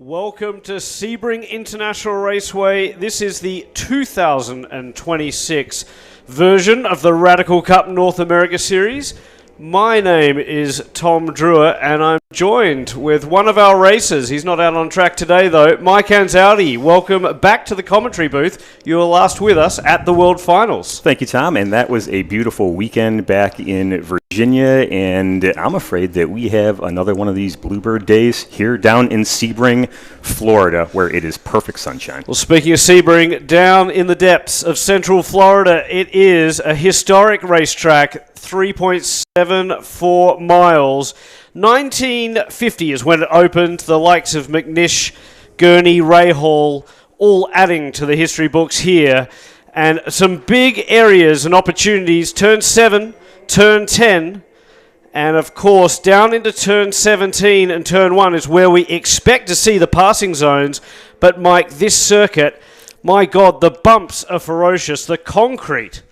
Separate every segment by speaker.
Speaker 1: Welcome to Sebring International Raceway. This is the 2026 version of the Radical Cup North America Series. My name is Tom Drewer, and I'm joined with one of our racers. He's not out on track today, though. Mike Anzaldi, welcome back to the commentary booth. You were last with us at the World Finals.
Speaker 2: Thank you, Tom, and that was a beautiful weekend back in Virginia, and I'm afraid that we have another one of these Bluebird days here down in Sebring, Florida, where it is perfect sunshine.
Speaker 1: Well, speaking of Sebring, down in the depths of Central Florida, it is a historic racetrack, 3.74 miles. 1950 is when it opened. The likes of McNish, Gurney, Ray Hall, all adding to the history books here. And some big areas and opportunities. Turn 7, Turn 10, and of course down into Turn 17 and Turn 1 is where we expect to see the passing zones. But Mike, this circuit, my God, the bumps are ferocious. The concrete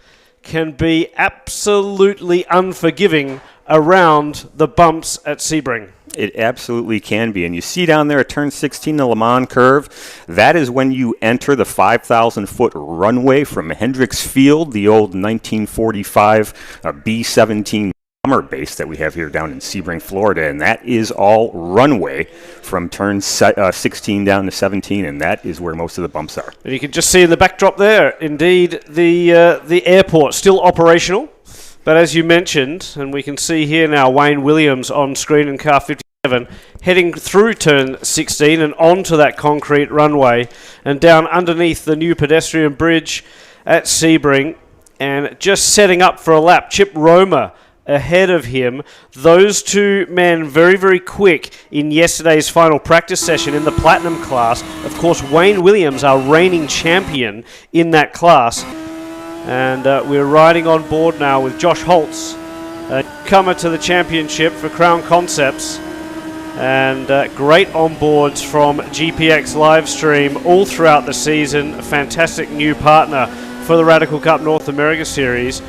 Speaker 1: can be absolutely unforgiving around the bumps at Sebring.
Speaker 2: It absolutely can be. And you see down there at Turn 16, the Le Mans curve, that is when you enter the 5,000-foot runway from Hendricks Field, the old 1945 B-17 bomber base that we have here down in Sebring, Florida. And that is all runway from Turn 16 down to 17, and that is where most of the bumps are.
Speaker 1: And you can just see in the backdrop there, indeed, the airport still operational. But as you mentioned, and we can see here now Wayne Williams on screen in car 57, heading through Turn 16 and onto that concrete runway and down underneath the new pedestrian bridge at Sebring, and just setting up for a lap. Chip Romer ahead of him. Those two men very, very quick in yesterday's final practice session in the Platinum class. Of course, Wayne Williams, our reigning champion in that class. And we're riding on board now with Josh Holtz, comer to the championship for Crown Concepts. And great onboards from GPX Livestream all throughout the season. A fantastic new partner for the Radical Cup North America Series.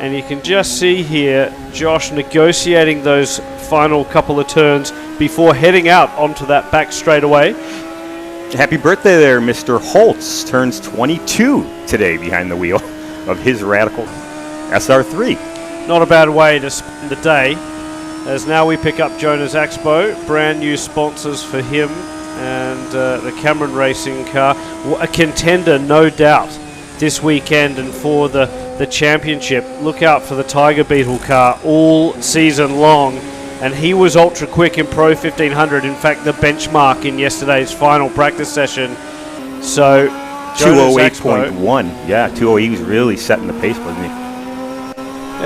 Speaker 1: And you can just see here Josh negotiating those final couple of turns before heading out onto that back straightaway.
Speaker 2: Happy birthday there, Mr. Holtz. Turns 22 today behind the wheel of his Radical SR3.
Speaker 1: Not a bad way to spend the day, as now we pick up Jonas Axbo, brand new sponsors for him and the Cameron Racing car. A contender, no doubt, this weekend and for the championship. Look out for the Tiger Beetle car all season long, and he was ultra quick in Pro 1500, in fact the benchmark in yesterday's final practice session. So
Speaker 2: 208.1. Yeah, 208. He was really setting the pace, wasn't he?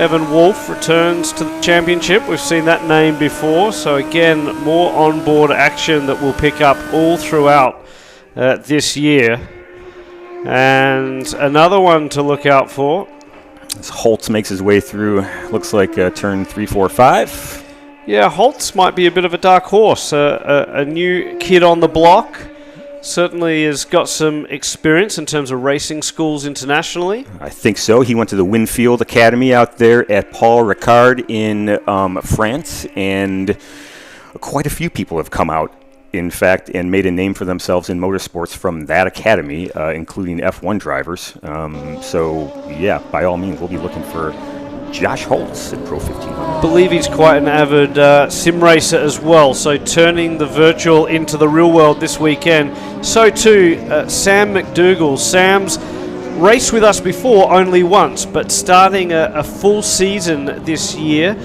Speaker 1: Evan Wolf returns to the championship. We've seen that name before. So again, more onboard action that we'll pick up all throughout this year. And another one to look out for.
Speaker 2: As Holtz makes his way through, looks like turn 3, 4, 5.
Speaker 1: Yeah, Holtz might be a bit of a dark horse. A new kid on the block. Certainly has got some experience in terms of racing schools internationally.
Speaker 2: I think so. He went to the Winfield Academy out there at Paul Ricard in France, and quite a few people have come out, in fact, and made a name for themselves in motorsports from that academy, including F1 drivers. So, yeah, by all means, we'll be looking for Josh Holtz in Pro 1500.
Speaker 1: I believe he's quite an avid sim racer as well, so turning the virtual into the real world this weekend. So too, Sam McDougall. Sam's raced with us before only once, but starting a full season this year.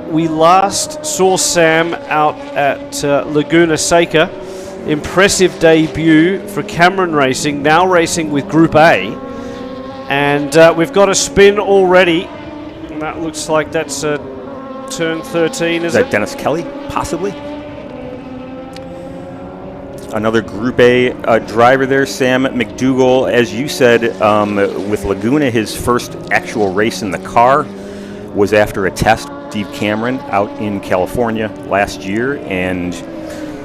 Speaker 1: We last saw Sam out at Laguna Seca. Impressive debut for Cameron Racing, now racing with Group A. And we've got a spin already. And that looks like that's turn 13, is
Speaker 2: that Dennis Kelly, possibly? Another Group A driver there, Sam McDougall. As you said, with Laguna, his first actual race in the car was after a test with Steve Cameron out in California last year, and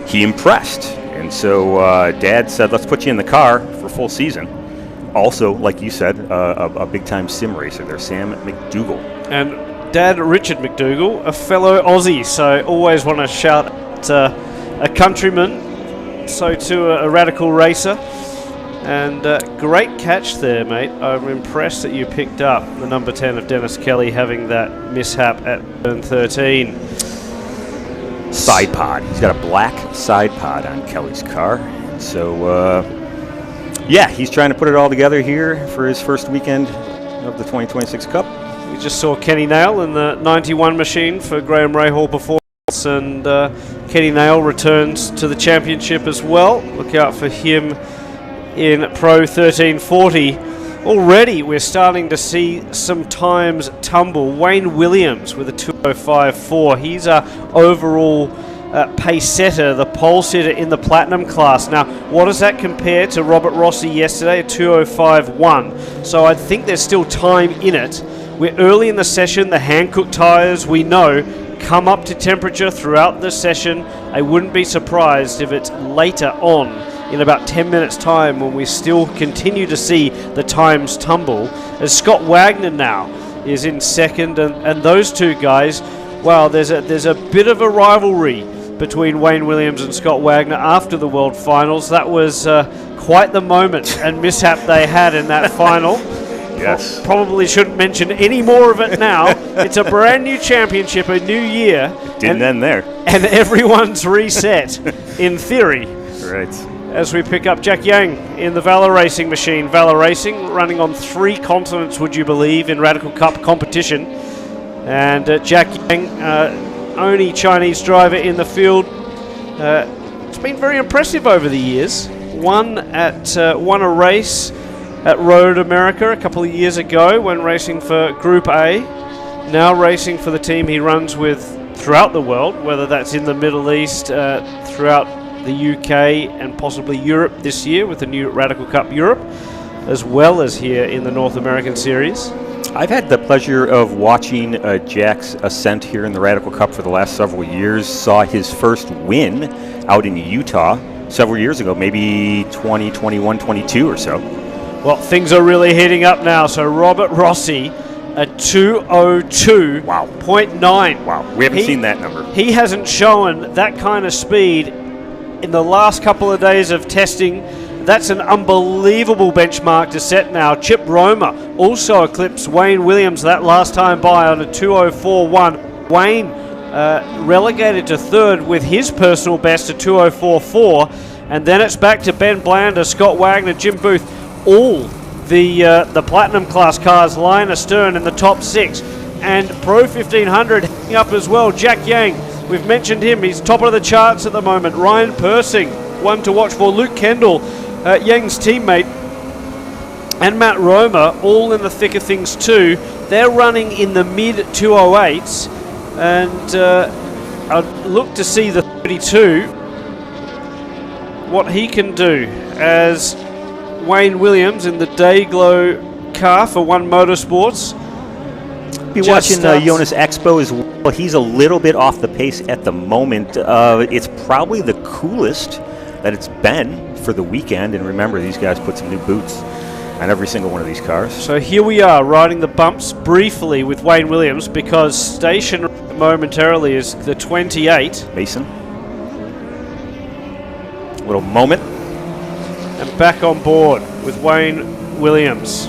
Speaker 2: he impressed. And so Dad said, let's put you in the car for full season. Also, like you said, a big-time sim racer there, Sam McDougall. And
Speaker 1: Dad, Richard McDougall, a fellow Aussie, so always want to shout at a countryman so too a radical racer. And great catch there, mate. I'm impressed that you picked up the number 10 of Dennis Kelly having that mishap at turn 13.
Speaker 2: Side pod. He's got a black side pod on Kelly's car. So, yeah, he's trying to put it all together here for his first weekend of the 2026 Cup.
Speaker 1: We just saw Kenny Nail in the 91 machine for Graham Rahal Performance, and Kenny Nail returns to the championship as well. Look out for him in Pro 1340. Already we're starting to see some times tumble. Wayne Williams with a 2:05.4. He's our overall pace setter, the pole sitter in the platinum class. Now, what does that compare to Robert Rossi yesterday, a 2:05.1? So I think there's still time in it. We're early in the session. The hand-cooked tyres, we know, come up to temperature throughout the session. I wouldn't be surprised if it's later on, in about 10 minutes time, when we still continue to see the times tumble, as Scott Wagner now is in second, and those two guys, wow, there's a bit of a rivalry between Wayne Williams and Scott Wagner after the World Finals. That was quite the moment and mishap they had in that final.
Speaker 2: Yes.
Speaker 1: Probably shouldn't mention any more of it now. It's a brand new championship, a new year.
Speaker 2: Didn't end there.
Speaker 1: And everyone's reset, in theory.
Speaker 2: Right.
Speaker 1: As we pick up Jack Yang in the Valor Racing machine. Valor Racing running on 3 continents, would you believe, in Radical Cup competition. And Jack Yang, only Chinese driver in the field. It's been very impressive over the years. Won a race at Road America a couple of years ago when racing for Group A. Now racing for the team he runs with throughout the world, whether that's in the Middle East, throughout the UK and possibly Europe this year with the new Radical Cup Europe, as well as here in the North American Series.
Speaker 2: I've had the pleasure of watching Jack's ascent here in the Radical Cup for the last several years. Saw his first win out in Utah several years ago, maybe 2021, 22 or so.
Speaker 1: Well, things are really heating up now. So Robert Rossi, a 2:02.9.
Speaker 2: Wow, we haven't seen that number.
Speaker 1: He hasn't shown that kind of speed in the last couple of days of testing. That's an unbelievable benchmark to set now. Chip Roma also eclipsed Wayne Williams that last time by on a 2:04.1. Wayne relegated to third with his personal best at 2:04.4. And then it's back to Ben Blander, Scott Wagner, Jim Booth, all the Platinum class cars line astern in the top 6. And Pro 1500 hanging up as well. Jack Yang, we've mentioned him, he's top of the charts at the moment. Ryan Persing, one to watch for. Luke Kendall, Yang's teammate, and Matt Roma, all in the thick of things too. They're running in the mid 208s, and I'd look to see the 32, what he can do, as Wayne Williams in the Dayglow car for One Motorsports.
Speaker 2: Be watching Jonas Expo as well. He's a little bit off the pace at the moment. It's probably the coolest that it's been for the weekend, and remember, these guys put some new boots on every single one of these cars.
Speaker 1: So here we are riding the bumps briefly with Wayne Williams, because station momentarily is the 28.
Speaker 2: Mason. Little moment.
Speaker 1: And back on board with Wayne Williams.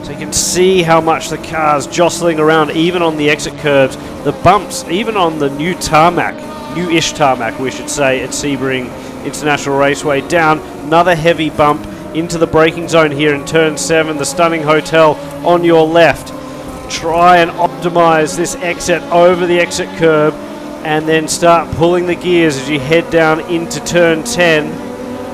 Speaker 1: So you can see how much the car's jostling around, even on the exit curbs. The bumps, even on the new tarmac, new-ish tarmac, we should say, at Sebring International Raceway. Down, another heavy bump into the braking zone here in turn 7, the Stunning Hotel on your left. Try and optimize this exit over the exit curb, and then start pulling the gears as you head down into turn 10.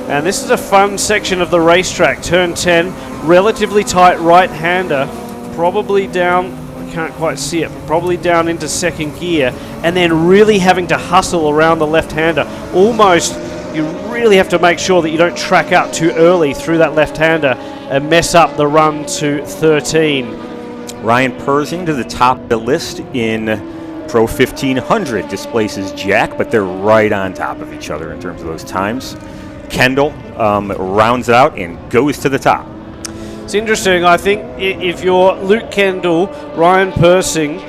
Speaker 1: And this is a fun section of the racetrack. Turn 10, relatively tight right-hander, probably down, I can't quite see it, but probably down into second gear, and then really having to hustle around the left-hander. Almost, you really have to make sure that you don't track out too early through that left-hander and mess up the run to 13.
Speaker 2: Ryan Persing to the top of the list in Pro 1500 displaces Jack, but they're right on top of each other in terms of those times. Kendall rounds it out and goes to the top.
Speaker 1: It's interesting. I think if you're Luke Kendall, Ryan Persing,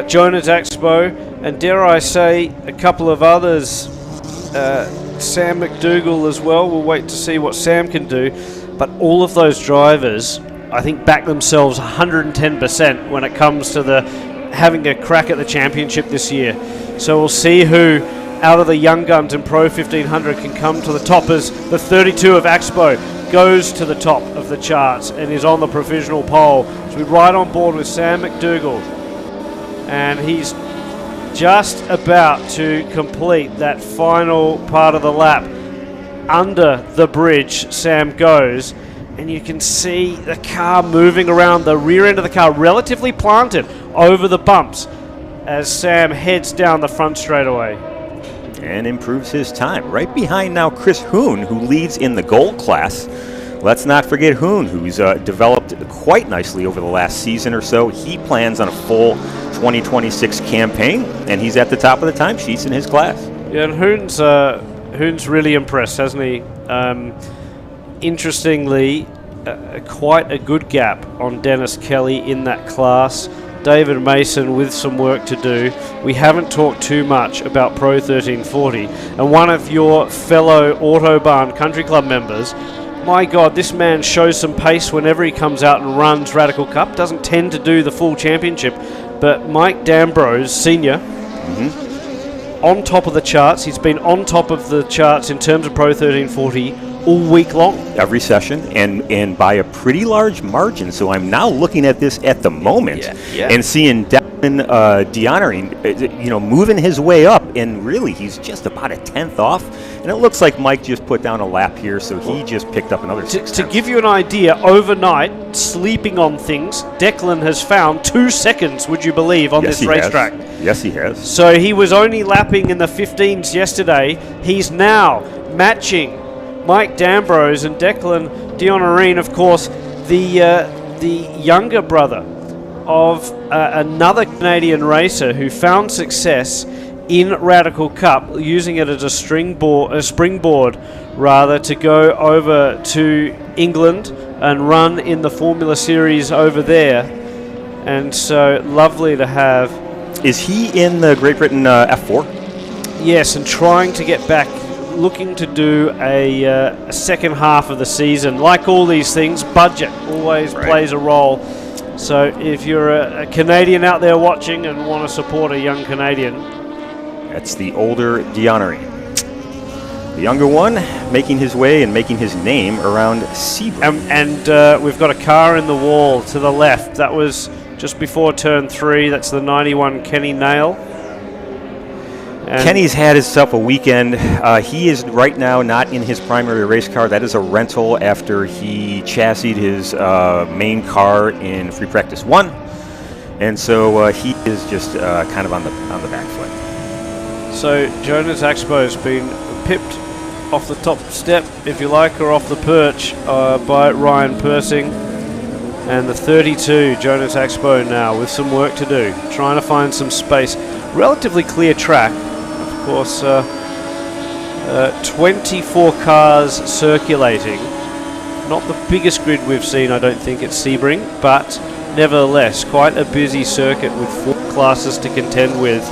Speaker 1: Jonas Expo, and dare I say a couple of others Sam McDougall as well. We'll wait to see what Sam can do. But all of those drivers, I think, back themselves 110% when it comes to having a crack at the championship this year. So we'll see who out of the young guns in Pro 1500 can come to the top as the 32 of Axpo goes to the top of the charts and is on the provisional pole. So we're right on board with Sam McDougall. And he's just about to complete that final part of the lap. Under the bridge, Sam goes, and you can see the car moving around, the rear end of the car relatively planted over the bumps as Sam heads down the front straightaway.
Speaker 2: And improves his time. Right behind now Chris Hoon, who leads in the gold class. Let's not forget Hoon, who's developed quite nicely over the last season or so. He plans on a full 2026 campaign, and he's at the top of the timesheets in his class.
Speaker 1: Yeah, and Hoon's really impressed, hasn't he? Interestingly, quite a good gap on Dennis Kelly in that class. David Mason with some work to do. We haven't talked too much about Pro 1340, and one of your fellow Autobahn Country Club members, my God, this man shows some pace whenever he comes out and runs Radical Cup. Doesn't tend to do the full championship, but Mike D'Ambrose, senior, on top of the charts. He's been on top of the charts in terms of Pro 1340 all week long.
Speaker 2: Every session, and by a pretty large margin. So I'm now looking at this at the moment and seeing Declan Dionnery, moving his way up, and really he's just about a 10th off. And it looks like Mike just put down a lap here, so he just picked up another 6
Speaker 1: To give you an idea, overnight, sleeping on things, Declan has found 2 seconds, would you believe, on this racetrack.
Speaker 2: Yes, he has.
Speaker 1: So he was only lapping in the 15s yesterday. He's now matching Mike D'Ambrose and Declan Dionnery, of course, the younger brother of another Canadian racer who found success in Radical Cup, using it as a springboard rather, to go over to England and run in the Formula Series over there. And so lovely to have.
Speaker 2: Is he in the Great Britain F4?
Speaker 1: Yes, and trying to get back, looking to do a second half of the season. Like all these things, budget always plays a role. So if you're a Canadian out there watching and want to support a young Canadian,
Speaker 2: that's the older Dionnery. The younger one making his way and making his name around Sebring.
Speaker 1: And we've got a car in the wall to the left. That was just before turn 3. That's the 91 Kenny Nail. And
Speaker 2: Kenny's had himself a weekend. He is right now not in his primary race car. That is a rental after he chassied his main car in Free Practice 1. And so he is just kind of on the back foot.
Speaker 1: So Jonas Axpo's been pipped off the top step, if you like, or off the perch by Ryan Persing. And the 32, Jonas Axpo now with some work to do, trying to find some space. Relatively clear track. Of course, 24 cars circulating. Not the biggest grid we've seen, I don't think, at Sebring, but nevertheless, quite a busy circuit with 4 classes to contend with.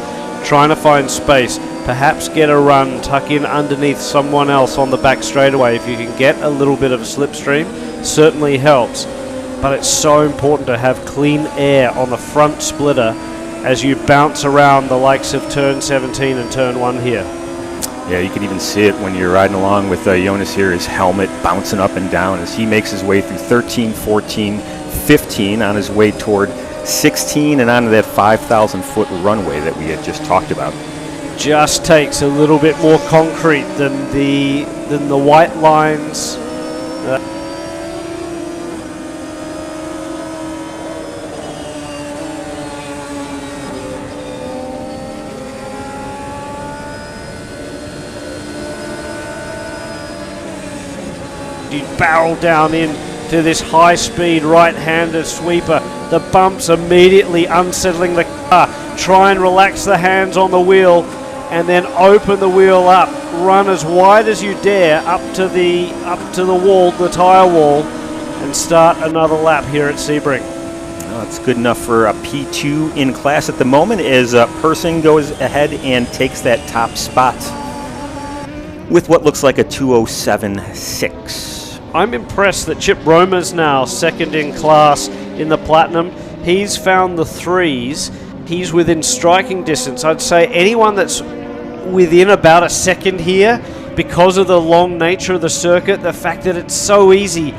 Speaker 1: Trying to find space, perhaps get a run, tuck in underneath someone else on the back straightaway. If you can get a little bit of a slipstream, certainly helps. But it's so important to have clean air on the front splitter as you bounce around the likes of turn 17 and turn 1 here.
Speaker 2: Yeah, you can even see it when you're riding along with Jonas here, his helmet bouncing up and down as he makes his way through 13, 14, 15 on his way toward 16 and onto that 5,000-foot runway that we had just talked about.
Speaker 1: Just takes a little bit more concrete than the white lines. You barrel down in to this high-speed right-handed sweeper. The bumps immediately unsettling the car. Try and relax the hands on the wheel and then open the wheel up. Run as wide as you dare up to the wall, the tyre wall, and start another lap here at Sebring.
Speaker 2: Well, it's good enough for a P2 in class at the moment as Persing goes ahead and takes that top spot. with what looks like a 2:07.6.
Speaker 1: I'm impressed that Chip Romer's now second in class in the Platinum. He's found the threes. He's within striking distance. I'd say anyone that's within about a second here, because of the long nature of the circuit, the fact that it's so easy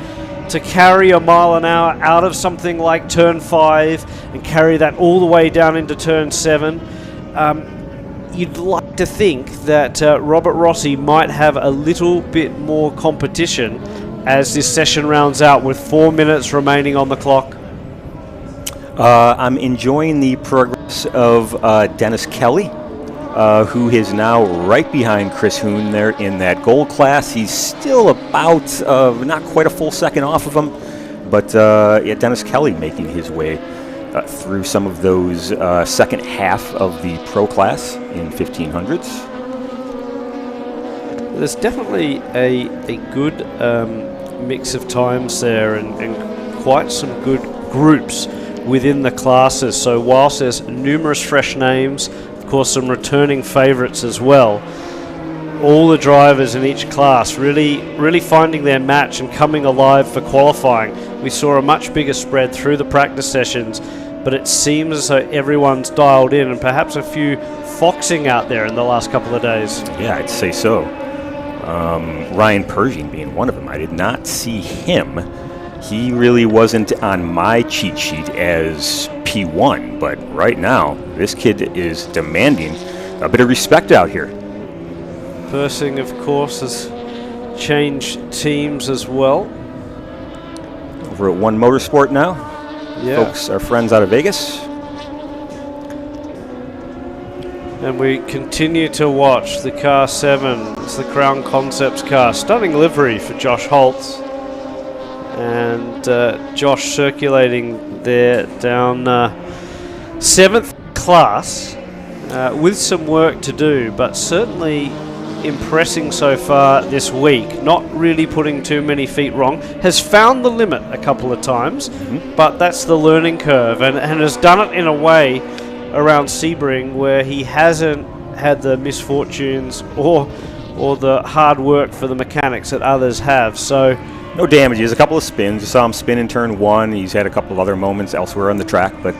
Speaker 1: to carry a mile an hour out of something like turn 5 and carry that all the way down into turn 7. You'd like to think that Robert Rossi might have a little bit more competition as this session rounds out with 4 minutes remaining on the clock.
Speaker 2: I'm enjoying the progress of Dennis Kelly, who is now right behind Chris Hoon there in that gold class. He's still about not quite a full second off of him, but Dennis Kelly making his way through some of those second half of the pro class in 1500s.
Speaker 1: There's definitely a good mix of times there and quite some good groups within the classes. So whilst there's numerous fresh names, of course some returning favourites as well, all the drivers in each class really finding their match and coming alive for qualifying. We saw a much bigger spread through the practice sessions, but it seems as though everyone's dialed in, and perhaps a few foxing out there in the last couple of days.
Speaker 2: Yeah, I'd say so. Ryan Pershing being one of them. I did not see him. He really wasn't on my cheat sheet as P1, but right now, this kid is demanding a bit of respect out here.
Speaker 1: Persing, of course, has changed teams as well.
Speaker 2: Over at One Motorsport now.
Speaker 1: Yeah.
Speaker 2: Folks, our friends out of Vegas.
Speaker 1: And we continue to watch the car 7. It's the Crown Concepts car. Stunning livery for Josh Holtz. And Josh circulating there down 7th class with some work to do, but certainly impressing so far this week. Not really putting too many feet wrong. Has found the limit a couple of times, but that's the learning curve, and has done it in a way around Sebring where he hasn't had the misfortunes or the hard work for the mechanics that others have. So
Speaker 2: no damages, a couple of spins. You saw him spin in turn 1. He's had a couple of other moments elsewhere on the track, but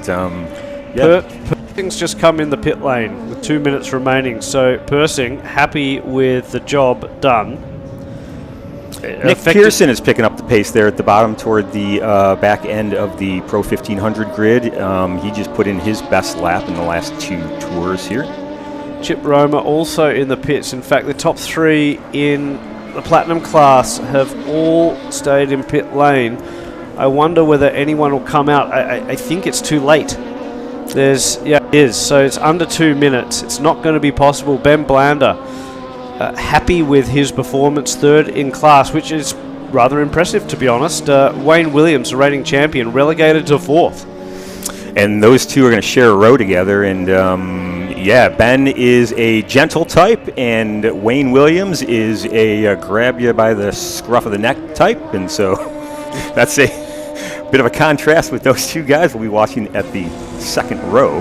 Speaker 2: yeah.
Speaker 1: Persing's just come in the pit lane with 2 minutes remaining, so Persing happy with the job done.
Speaker 2: Nick Pearson is picking up the pace there at the bottom toward the back end of the Pro 1500 grid. He just put in his best lap in the last 2 tours here.
Speaker 1: Chip Romer also in the pits. In fact, the top 3 in the Platinum class have all stayed in pit lane. I wonder whether anyone will come out. I think it's too late. It is. So it's under 2 minutes. It's not going to be possible. Ben Blander happy with his performance, 3rd in class, which is rather impressive, to be honest. Wayne Williams, the reigning champion, relegated to 4th.
Speaker 2: And those two are going to share a row together. And Ben is a gentle type, and Wayne Williams is a grab you by the scruff of the neck type. And so that's a bit of a contrast with those two guys we'll be watching at the 2nd row.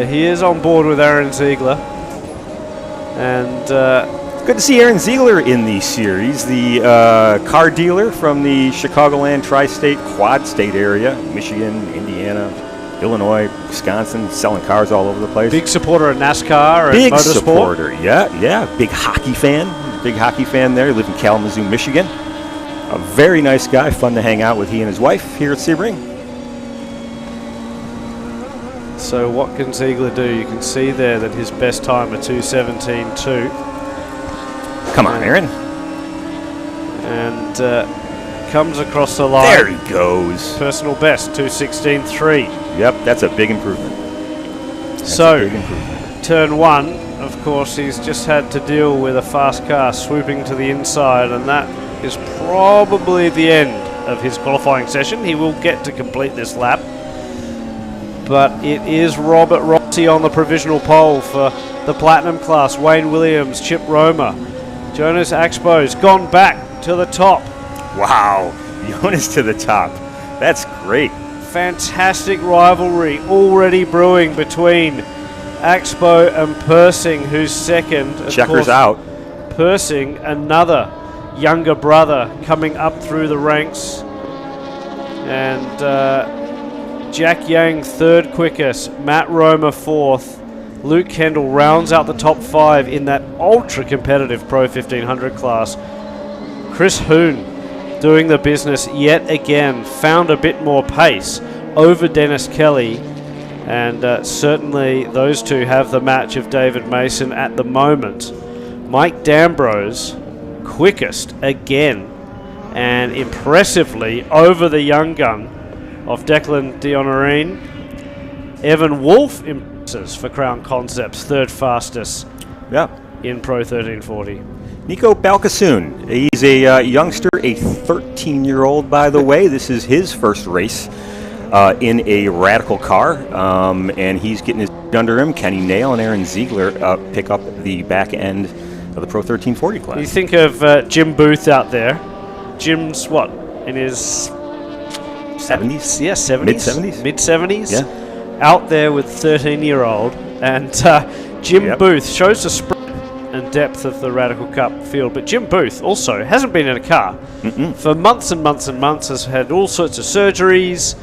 Speaker 1: He is on board with Aaron Ziegler. And
Speaker 2: good to see Aaron Ziegler in the series, the car dealer from the Chicagoland tri-state, quad-state area, Michigan, Indiana, Illinois, Wisconsin, selling cars all over the place.
Speaker 1: Big supporter of NASCAR and
Speaker 2: big
Speaker 1: motorsport.
Speaker 2: Supporter, yeah. Big hockey fan there. He lives in Kalamazoo, Michigan. A very nice guy, fun to hang out with, he and his wife here at Sebring.
Speaker 1: So what can Ziegler do? You can see there that his best time is 2:17.2.
Speaker 2: Come on, Aaron.
Speaker 1: And comes across the line.
Speaker 2: There he goes.
Speaker 1: Personal best, 2:16.3.
Speaker 2: Yep, that's a big improvement.
Speaker 1: Turn 1, of course, he's just had to deal with a fast car swooping to the inside, and that is probably the end of his qualifying session. He will get to complete this lap. But it is Robert Rossi on the provisional pole for the Platinum class. Wayne Williams, Chip Romer. Jonas Axbo's gone back to the top.
Speaker 2: Wow, Jonas to the top. That's great.
Speaker 1: Fantastic rivalry already brewing between Axbo and Persing, who's second.
Speaker 2: Checkers out.
Speaker 1: Persing, another younger brother coming up through the ranks. And Jack Yang third quickest, Matt Roma fourth, Luke Kendall rounds out the top 5 in that ultra competitive Pro 1500 class. Chris Hoon doing the business yet again, found a bit more pace over Dennis Kelly, and certainly those two have the match of David Mason at the moment. Mike Dambrose quickest again, and impressively over the young gun of Declan Dionorine. Evan Wolf impresses for Crown Concepts, third fastest in Pro 1340.
Speaker 2: Nico Balkasoon, he's a youngster, a 13-year-old, by the way. This is his first race in a radical car, and he's getting his under him. Kenny Nail and Aaron Ziegler pick up the back end of the Pro 1340 class.
Speaker 1: You think of Jim Booth out there. Jim's what, in his
Speaker 2: 70s?
Speaker 1: Yeah, 70s.
Speaker 2: Mid-70s?
Speaker 1: Mid-70s.
Speaker 2: Yeah.
Speaker 1: Out there with 13-year-old. And Jim Booth shows the spread and depth of the Radical Cup field. But Jim Booth also hasn't been in a car for months and months and months, has had all sorts of surgeries,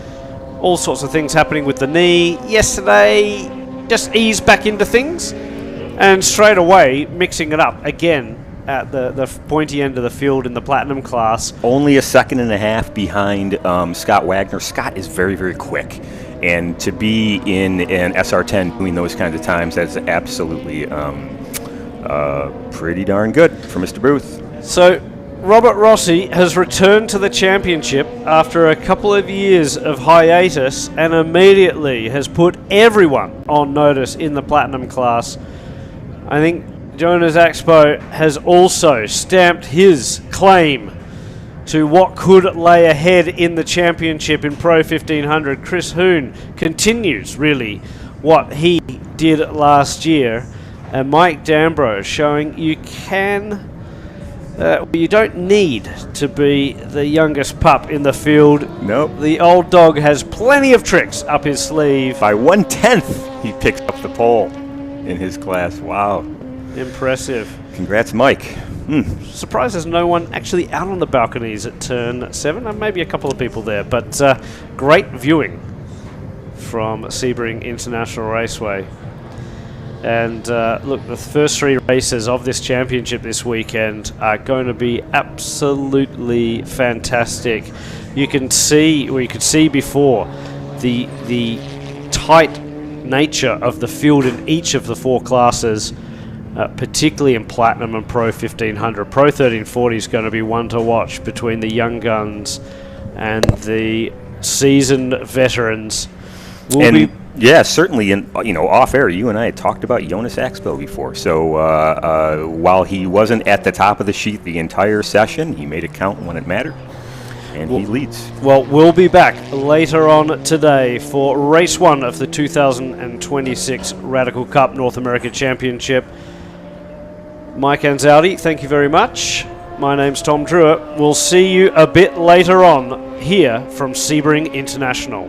Speaker 1: all sorts of things happening with the knee. Yesterday, just eased back into things, and straight away mixing it up again at the pointy end of the field in the Platinum class.
Speaker 2: Only a second and a half behind Scott Wagner. Scott is very, very quick. And to be in an SR10 doing those kinds of times, that's absolutely pretty darn good for Mr. Booth.
Speaker 1: So Robert Rossi has returned to the championship after a couple of years of hiatus, and immediately has put everyone on notice in the Platinum class. I think Jonas Axpo has also stamped his claim to what could lay ahead in the championship in Pro 1500. Chris Hoon continues really what he did last year, and Mike Dambrose showing you can, you don't need to be the youngest pup in the field.
Speaker 2: Nope.
Speaker 1: The old dog has plenty of tricks up his sleeve.
Speaker 2: By 1/10, he picks up the pole in his class. Wow.
Speaker 1: Impressive.
Speaker 2: Congrats, Mike.
Speaker 1: Surprised there's no one actually out on the balconies at turn 7. Maybe a couple of people there, but great viewing from Sebring International Raceway. And look, the first 3 races of this championship this weekend are going to be absolutely fantastic. You can see, or you could see before, the tight nature of the field in each of the 4 classes. Particularly in Platinum and Pro 1500. Pro 1340 is going to be one to watch between the young guns and the seasoned veterans.
Speaker 2: Yeah, certainly. And off air, you and I had talked about Jonas Axpo before. So while he wasn't at the top of the sheet the entire session, he made it count when it mattered, and he leads.
Speaker 1: Well, we'll be back later on today for race 1 of the 2026 Radical Cup North America Championship. Mike Anzaldi, thank you very much. My name's Tom Druitt. We'll see you a bit later on here from Sebring International.